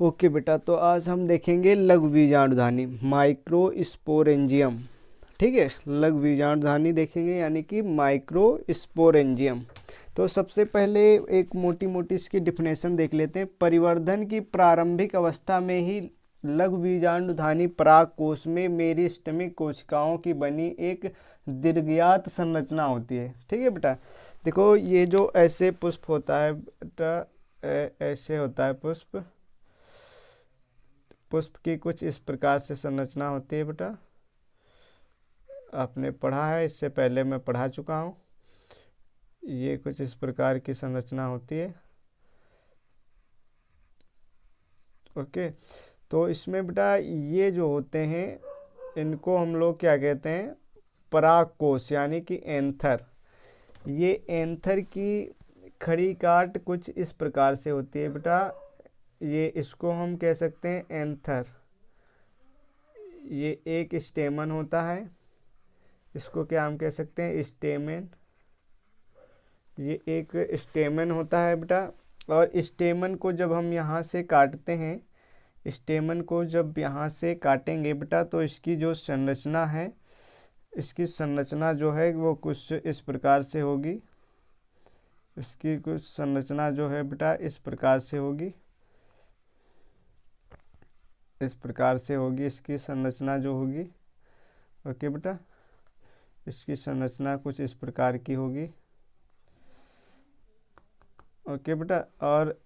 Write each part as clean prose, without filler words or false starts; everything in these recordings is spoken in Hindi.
ओके बेटा, तो आज हम देखेंगे लघु बीजाणुधानी माइक्रोस्पोरेंजियम। ठीक है, लघु बीजाणुधानी देखेंगे यानी कि माइक्रोस्पोरेंजियम। तो सबसे पहले एक मोटी मोटी इसकी डिफिनेशन देख लेते हैं। परिवर्धन की प्रारंभिक अवस्था में ही लघु बीजाणुधानी पराग कोश में मेरिस्टेमिक कोशिकाओं की बनी एक दीर्घयात संरचना होती है। ठीक है बेटा, देखो ये जो ऐसे पुष्प होता है बेटा, ऐसे होता है पुष्प की कुछ इस प्रकार से संरचना होती है बेटा। आपने पढ़ा है, इससे पहले मैं पढ़ा चुका हूँ। ये कुछ इस प्रकार की संरचना होती है। ओके, तो इसमें बेटा ये जो होते हैं इनको हम लोग क्या कहते हैं, परागकोश यानी कि एंथर। ये एंथर की खड़ी काट कुछ इस प्रकार से होती है बेटा। ये इसको हम कह सकते हैं एंथर। ये एक स्टेमन होता है, इसको क्या हम कह सकते हैं, स्टेमन। ये एक स्टेमन होता है बेटा। और स्टेमन को जब हम यहाँ से काटते हैं, स्टेमन को जब यहाँ से काटेंगे बेटा, तो इसकी जो संरचना है, इसकी संरचना जो है वो कुछ इस प्रकार से होगी। इसकी कुछ संरचना जो है बेटा इस प्रकार से होगी, इस प्रकार से होगी इसकी संरचना जो होगी। ओके बेटा, इसकी संरचना कुछ इस प्रकार की होगी। ओके बेटा, और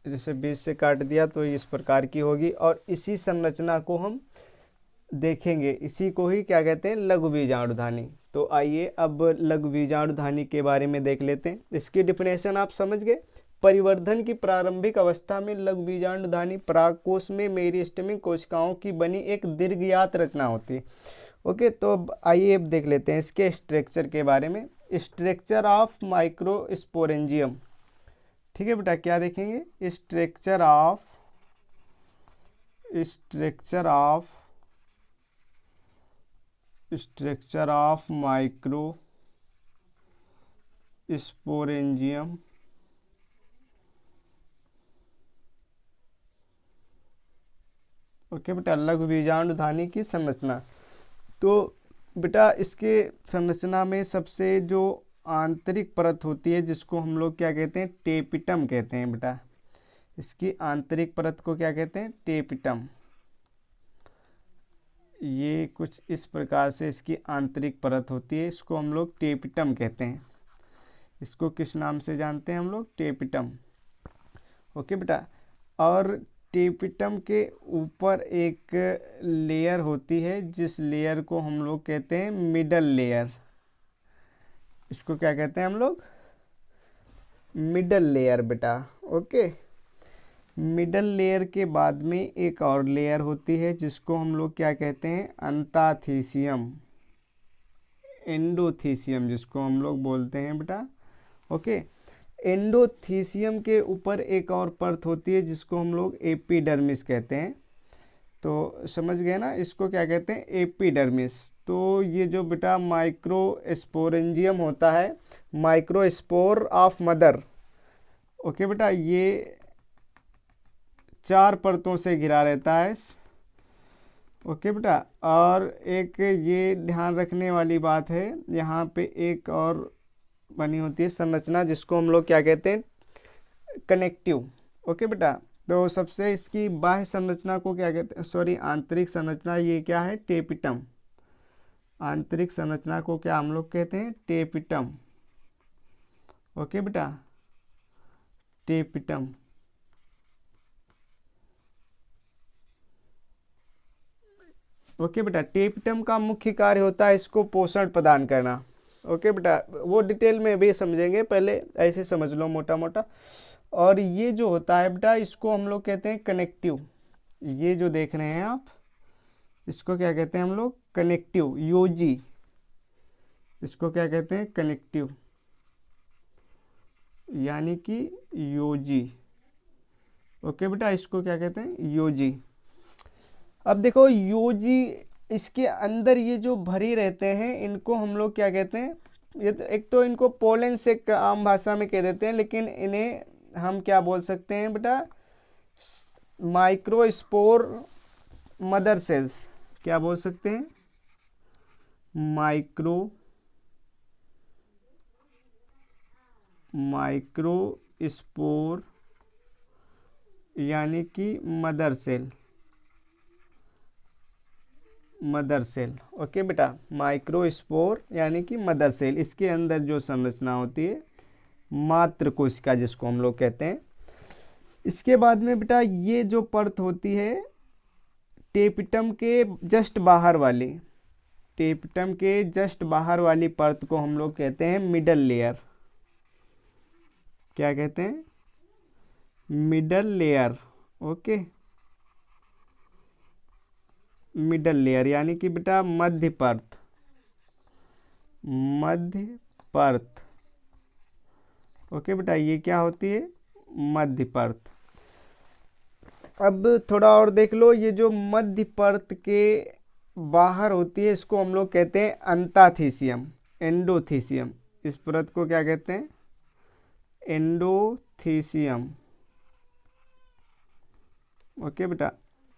जैसे बीच से काट दिया तो इस प्रकार की होगी। और इसी संरचना को हम देखेंगे, इसी को ही क्या कहते हैं, लघु बीजाणुधानी। तो आइए अब लघु बीजाणुधानी के बारे में देख लेते हैं। इसकी डिफिनेशन आप समझ गए। परिवर्धन की प्रारंभिक अवस्था में लघु बीजाणुधानी परागकोश में मेरिस्टेमिक कोशिकाओं की बनी एक दीर्घयात रचना होती है। ओके, तो आइए अब देख लेते हैं इसके स्ट्रक्चर के बारे में। Structure of microsporangium. ठीक है बेटा, क्या देखेंगे, स्ट्रक्चर ऑफ माइक्रोस्पोरेंजियम। ओके बेटा, लघु बीजाणुधानी की संरचना। तो बेटा इसके संरचना में सबसे जो आंतरिक परत होती है, जिसको हम लोग क्या कहते हैं, टेपिटम कहते हैं बेटा। इसकी आंतरिक परत को क्या कहते हैं, टेपिटम। ये कुछ इस प्रकार से इसकी आंतरिक परत होती है, इसको हम लोग टेपिटम कहते हैं। इसको किस नाम से जानते हैं हम लोग, टेपिटम। ओके बेटा, और टेपिटम के ऊपर एक लेयर होती है, जिस लेयर को हम लोग कहते हैं मिडल लेयर। इसको क्या कहते हैं हम लोग, मिडल लेयर बेटा। ओके, मिडल लेयर के बाद में एक और लेयर होती है, जिसको हम लोग क्या कहते हैं, अंताथीसियम, एंडोथीसियम जिसको हम लोग बोलते हैं बेटा। ओके, एंडोथीसियम के ऊपर एक और परत होती है, जिसको हम लोग एपिडर्मिस कहते हैं। तो समझ गए ना, इसको क्या कहते हैं, एपिडर्मिस। तो ये जो बेटा माइक्रोस्पोरेंजियम होता है, माइक्रोस्पोर ऑफ मदर। ओके बेटा, ये 4 परतों से घिरा रहता है। ओके बेटा, और एक ये ध्यान रखने वाली बात है, यहाँ पे एक और बनी होती है संरचना, जिसको हम लोग क्या कहते हैं, कनेक्टिव। ओके बेटा, तो सबसे इसकी बाह्य संरचना को क्या कहते हैं, सॉरी आंतरिक संरचना, ये क्या है, टेपिटम। आंतरिक संरचना को क्या हम लोग कहते हैं, टेपिटम। ओके बेटा, टेपिटम। ओके बेटा, टेपिटम का मुख्य कार्य होता है इसको पोषण प्रदान करना। ओके बेटा, वो डिटेल में भी समझेंगे, पहले ऐसे समझ लो मोटा मोटा। और ये जो होता है बेटा, इसको हम लोग कहते हैं कनेक्टिव। ये जो देख रहे हैं आप, इसको क्या कहते हैं हम लोग, कनेक्टिव, योजी। इसको क्या कहते हैं, कनेक्टिव यानी कि योजी। ओके बेटा, इसको क्या कहते हैं, योजी। अब देखो योजी, इसके अंदर ये जो भरी रहते हैं, इनको हम लोग क्या कहते हैं, ये तो एक तो इनको पोलन से आम भाषा में कह देते हैं, लेकिन इन्हें हम क्या बोल सकते हैं बेटा, माइक्रोस्पोर मदर सेल्स, क्या बोल सकते हैं, माइक्रोस्पोर यानी कि मदर सेल। ओके बेटा, माइक्रोस्पोर यानी कि मदर सेल, इसके अंदर जो संरचना होती है मात्र कोशिका जिसको हम लोग कहते हैं। इसके बाद में बेटा ये जो परत होती है टेपिटम के जस्ट बाहर वाली, टेपिटम के जस्ट बाहर वाली परत को हम लोग कहते हैं मिडल लेयर। क्या कहते हैं, middle layer. Okay, middle layer यानी कि बेटा मध्य परत, मध्य परत। ओके बेटा, ये क्या होती है, मध्य परत। अब थोड़ा और देख लो, ये जो मध्य परत के बाहर होती है इसको हम लोग कहते हैं अंताथीसियम, एंडोथीसियम। इस परत को क्या कहते हैं, एंडोथीसियम। ओके बेटा,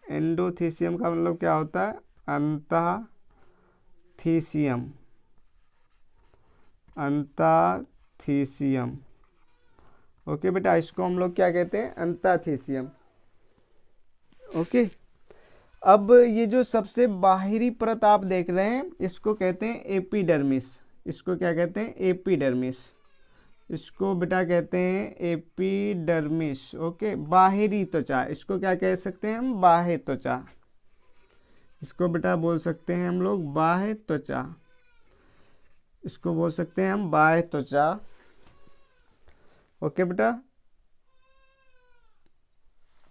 एंडोथीसियम का मतलब क्या होता है, अंताथीसियम, अंताथीसियम। ओके बेटा, इसको हम लोग क्या कहते हैं, अंताथीसियम। ओके, अब ये जो सबसे बाहरी परत आप देख रहे हैं इसको कहते हैं एपिडर्मिस। इसको क्या कहते हैं, एपिडर्मिस। इसको बेटा कहते हैं एपिडर्मिस। ओके, बाहरी त्वचा, इसको क्या कह सकते हैं हम, बाह्य त्वचा। इसको बेटा बोल सकते हैं हम लोग बाह्य त्वचा, इसको बोल सकते हैं हम बाह्य त्वचा। ओके बेटा,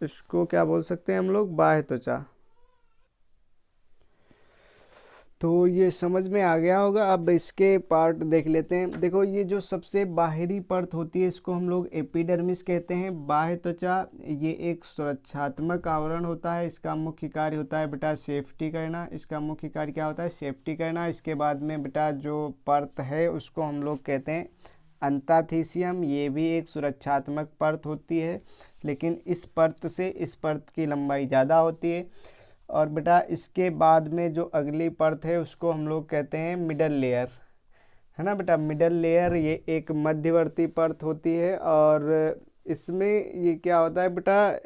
इसको क्या बोल सकते हैं हम लोग, बाह्य त्वचा। तो ये समझ में आ गया होगा। अब इसके पार्ट देख लेते हैं। देखो, ये जो सबसे बाहरी परत होती है इसको हम लोग एपिडर्मिस कहते हैं, बाह्य त्वचा। ये एक सुरक्षात्मक आवरण होता है। इसका मुख्य कार्य होता है बेटा सेफ्टी करना। इसका मुख्य कार्य क्या होता है, सेफ्टी करना। इसके बाद में बेटा जो परत है उसको हम लोग कहते हैं अंताथीसियम। ये भी एक सुरक्षात्मक परत होती है, लेकिन इस परत से इस परत की लंबाई ज़्यादा होती है। और बेटा इसके बाद में जो अगली परत है उसको हम लोग कहते हैं मिडल लेयर, है ना बेटा। मिडल लेयर ये एक मध्यवर्ती परत होती है, और इसमें ये क्या होता है बेटा,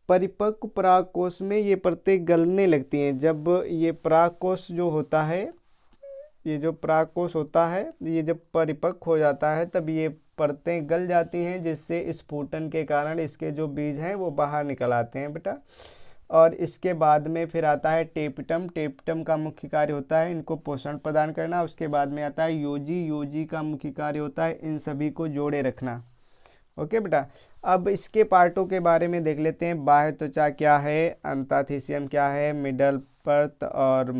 परिपक्व परागकोश में ये परतें गलने लगती हैं। जब ये परागकोश जो होता है, ये जो परागकोश होता है, ये जब परिपक्व हो जाता है तब ये परतें गल जाती हैं, जिससे स्फुटन के कारण इसके जो बीज हैं वो बाहर निकल आते हैं बेटा। और इसके बाद में फिर आता है टेपिटम। टेपिटम का मुख्य कार्य होता है इनको पोषण प्रदान करना। उसके बाद में आता है योजी। योजी का मुख्य कार्य होता है इन सभी को जोड़े रखना। ओके बेटा, अब इसके पार्टों के बारे में देख लेते हैं। बाह्य त्वचा क्या है, अंताथीसियम क्या है, मिडल परत और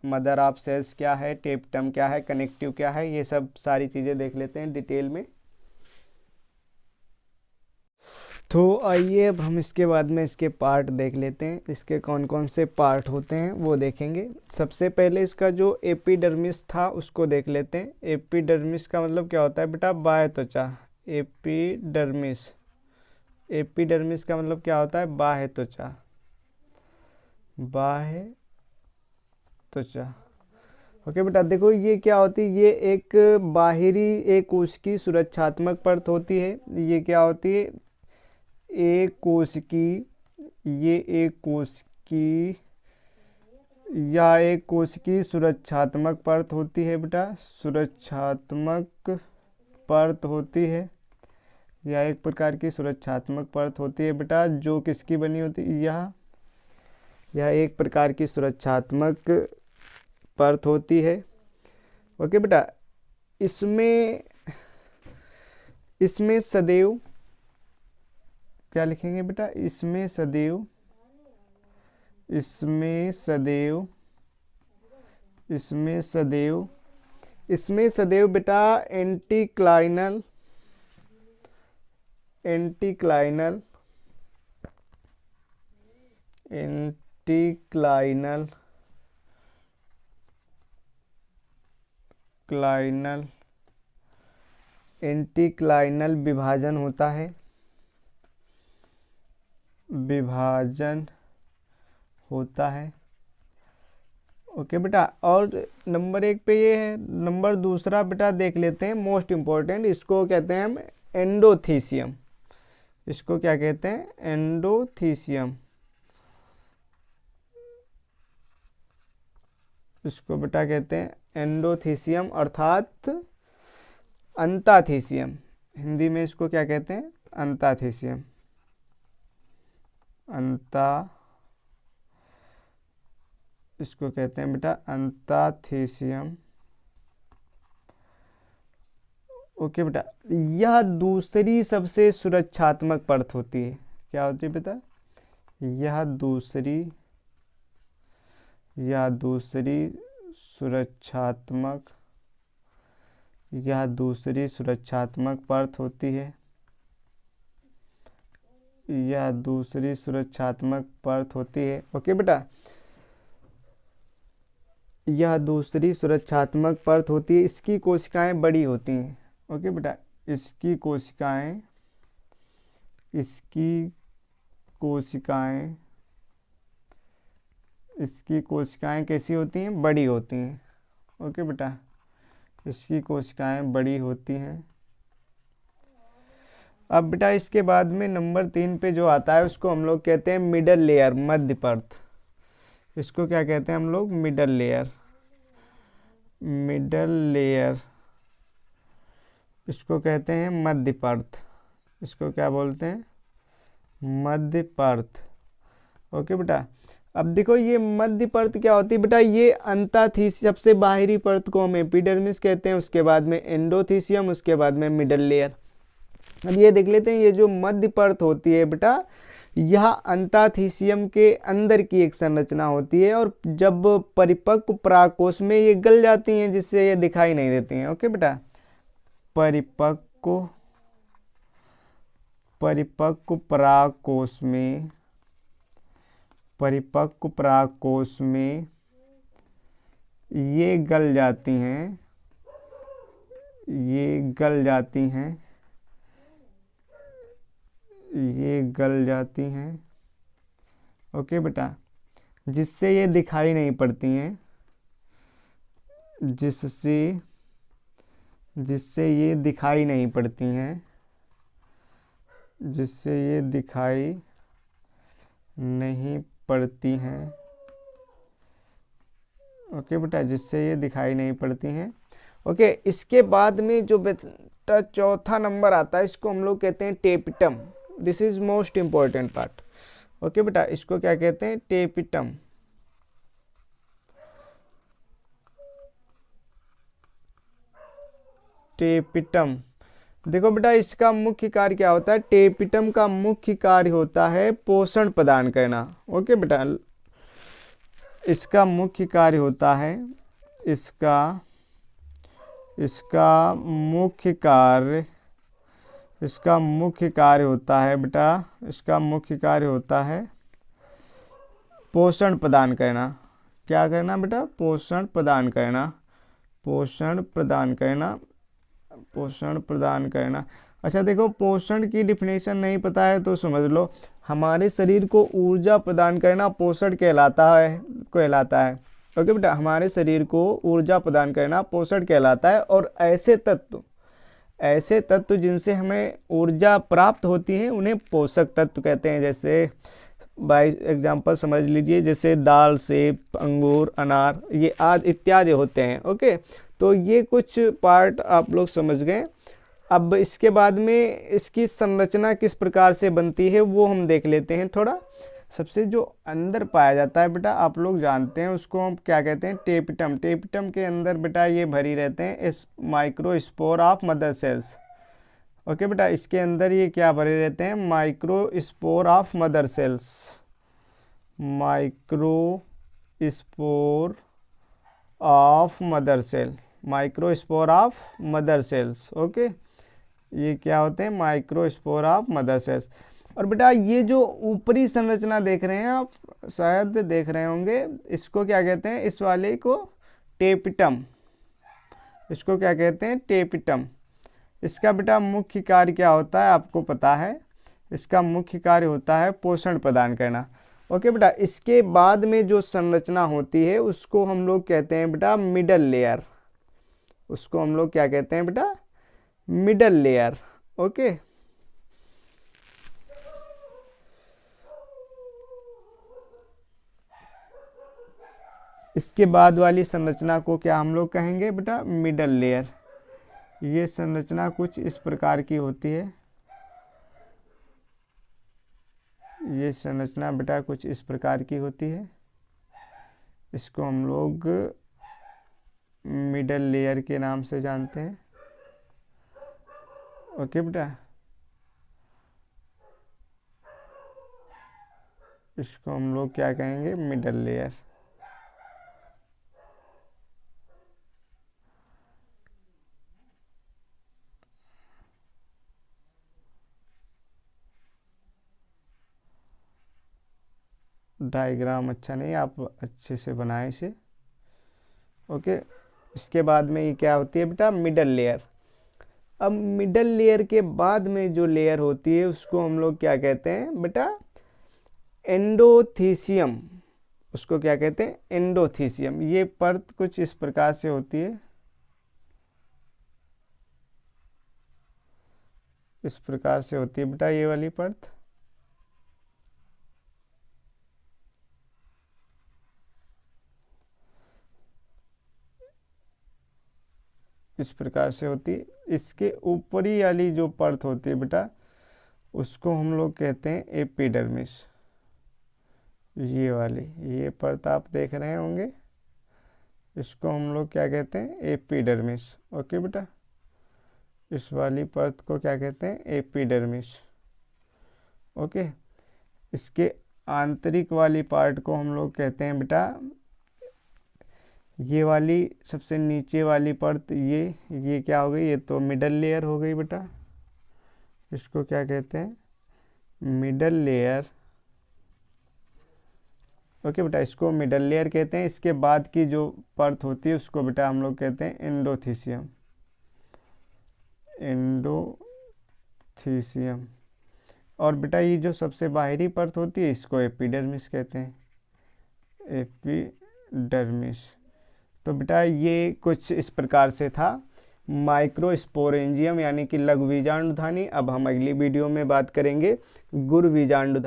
मदर ऑफ सेल्स क्या है, टेपिटम क्या है, कनेक्टिव क्या है, ये सब सारी चीज़ें देख लेते हैं डिटेल में। तो आइए अब हम इसके बाद में इसके पार्ट देख लेते हैं। इसके कौन कौन से पार्ट होते हैं वो देखेंगे। सबसे पहले इसका जो एपिडर्मिस था उसको देख लेते हैं। एपिडर्मिस का मतलब क्या होता है बेटा, बाह्य त्वचा। एपिडर्मिस, एपिडर्मिस का मतलब क्या होता है, बाह्य त्वचा, बाह्य त्वचा। ओके बेटा, देखो ये क्या होती है, ये एक बाहरी एक कोश की सुरक्षात्मक परत होती है। ये क्या होती है, एक कोश की, ये एक कोश की या एक कोश की सुरक्षात्मक परत होती है बेटा, सुरक्षात्मक परत होती है, या एक प्रकार की सुरक्षात्मक परत होती है बेटा, जो किसकी बनी होती है, यह एक प्रकार की सुरक्षात्मक परत होती है। ओके बेटा, इसमें इसमें सदैव क्या लिखेंगे बेटा, इसमें सदैव, इसमें सदैव, इसमें सदैव, इसमें सदैव बेटा एंटीक्लाइनल, एंटीक्लाइनल, एंटीक्लाइनल, क्लाइनल, एंटीक्लाइनल विभाजन होता है। विभाजन होता है। ओके बेटा, और नंबर 1 पे ये है। नंबर दूसरा बेटा देख लेते हैं, मोस्ट इम्पोर्टेंट, इसको कहते हैं हम एंडोथीसियम। इसको क्या कहते हैं? एंडोथीसियम। इसको बेटा कहते हैं एंडोथीसियम अर्थात अंताथीसियम। हिंदी में इसको क्या कहते हैं? अंताथीसियम। इसको कहते हैं बेटा अंताथीसियम। ओके बेटा, यह दूसरी सबसे सुरक्षात्मक परत होती है। क्या होती है बेटा? यह दूसरी सुरक्षात्मक परत होती है। यह दूसरी सुरक्षात्मक परत होती है। ओके बेटा, यह दूसरी सुरक्षात्मक परत होती है। इसकी कोशिकाएं बड़ी होती हैं। ओके बेटा, इसकी कोशिकाएं कैसी होती हैं? बड़ी होती हैं। ओके बेटा, इसकी कोशिकाएं बड़ी होती हैं। अब बेटा इसके बाद में नंबर 3 पे जो आता है उसको हम लोग कहते हैं मिडल लेयर, मध्य परत। इसको क्या कहते हैं हम लोग? Middle layer. इसको कहते हैं मध्य परत। इसको क्या बोलते हैं? मध्य परत। ओके बेटा, अब देखो ये मध्य परत क्या होती है बेटा? ये अंताथीसियम, सबसे बाहरी परत को हम एपिडर्मिस कहते हैं, उसके बाद में एंडोथीसियम, उसके बाद में मिडल लेयर। अब ये देख लेते हैं, ये जो मध्य परत होती है बेटा, यह अंताथीसियम के अंदर की एक संरचना होती है, और जब परिपक्व परागकोश में ये गल जाती हैं, जिससे ये दिखाई नहीं देती हैं। ओके बेटा, परिपक्व परागकोश में ये गल जाती हैं। ओके बेटा, जिससे ये दिखाई नहीं पड़ती हैं, जिससे ये दिखाई नहीं पड़ती हैं। ओके बेटा, जिससे ये दिखाई नहीं पड़ती हैं। ओके, इसके बाद में जो बेटा चौथा नंबर आता है, इसको हम लोग कहते हैं tapetum. This is most important part. Okay बेटा, इसको क्या कहते हैं? टेपिटम। देखो बेटा, इसका मुख्य कार्य क्या होता है? टेपिटम का मुख्य कार्य होता है पोषण प्रदान करना। ओके बेटा, इसका मुख्य कार्य होता है पोषण प्रदान करना। क्या करना बेटा? पोषण प्रदान करना। अच्छा देखो, पोषण की डिफिनेशन नहीं पता है तो समझ लो, हमारे शरीर को ऊर्जा प्रदान करना पोषण कहलाता है। ओके बेटा, हमारे शरीर को ऊर्जा प्रदान करना पोषण कहलाता है। और ऐसे तत्व जिनसे हमें ऊर्जा प्राप्त होती है उन्हें पोषक तत्व कहते हैं। जैसे बाय एग्जांपल समझ लीजिए, जैसे दाल, सेब, अंगूर, अनार, ये आदि इत्यादि होते हैं। ओके, तो ये कुछ पार्ट आप लोग समझ गए। अब इसके बाद में इसकी संरचना किस प्रकार से बनती है वो हम देख लेते हैं थोड़ा। सबसे जो अंदर पाया जाता है बेटा, आप लोग जानते हैं, उसको हम क्या कहते हैं? टेपिटम। टेपिटम के अंदर बेटा ये भरी रहते हैं इस microspore of mother cells. Okay बेटा, इसके अंदर ये क्या भरे रहते हैं? Microspore of mother cells. Okay, ये क्या होते हैं? Microspore of mother cells. और बेटा ये जो ऊपरी संरचना देख रहे हैं आप, शायद देख रहे होंगे, इसको क्या कहते हैं? इस वाले को टेपिटम। इसको क्या कहते हैं? टेपिटम। इसका बेटा मुख्य कार्य क्या होता है आपको पता है? इसका मुख्य कार्य होता है पोषण प्रदान करना। ओके बेटा, इसके बाद में जो संरचना होती है उसको हम लोग कहते हैं बेटा मिडल लेयर। उसको हम लोग क्या कहते हैं बेटा? Middle layer. ओके, इसके बाद वाली संरचना को क्या हम लोग कहेंगे बेटा? Middle layer. ये संरचना कुछ इस प्रकार की होती है। ये संरचना बेटा कुछ इस प्रकार की होती है। इसको हम लोग मिडल लेयर के नाम से जानते हैं। ओके बेटा, इसको हम लोग क्या कहेंगे? Middle layer. डायग्राम अच्छा नहीं, आप अच्छे से बनाएं इसे। ओके, इसके बाद में ये क्या होती है बेटा? Middle layer. अब मिडल लेयर के बाद में जो लेयर होती है उसको हम लोग क्या कहते हैं बेटा? एंडोथीसियम। उसको क्या कहते हैं? एंडोथीसियम। ये परत कुछ इस प्रकार से होती है। इस प्रकार से होती है बेटा ये वाली परत। इस प्रकार से होती है। इसके ऊपरी वाली जो परत होती है बेटा उसको हम लोग कहते हैं एपिडर्मिस। ये वाली, ये परत आप देख रहे होंगे, इसको हम लोग क्या कहते हैं? एपिडर्मिस। ओके बेटा, इस वाली परत को क्या कहते हैं? एपिडर्मिस। ओके, इसके आंतरिक वाली पार्ट को हम लोग कहते हैं बेटा, ये वाली सबसे नीचे वाली परत, ये क्या हो गई? ये तो मिडल लेयर हो गई बेटा। इसको क्या कहते हैं? Middle layer. ओके बेटा, इसको मिडल लेयर कहते हैं। इसके बाद की जो परत होती है उसको बेटा हम लोग कहते हैं एंडोथीसियम। एंडोथीसियम। और बेटा ये जो सबसे बाहरी परत होती है इसको एपिडर्मिस कहते हैं। एपिडर्मिस। तो बेटा ये कुछ इस प्रकार से था माइक्रोस्पोरेंजियम यानी कि लघु बीजाणुधानी। अब हम अगली वीडियो में बात करेंगे गुरु बीजाणुधानी।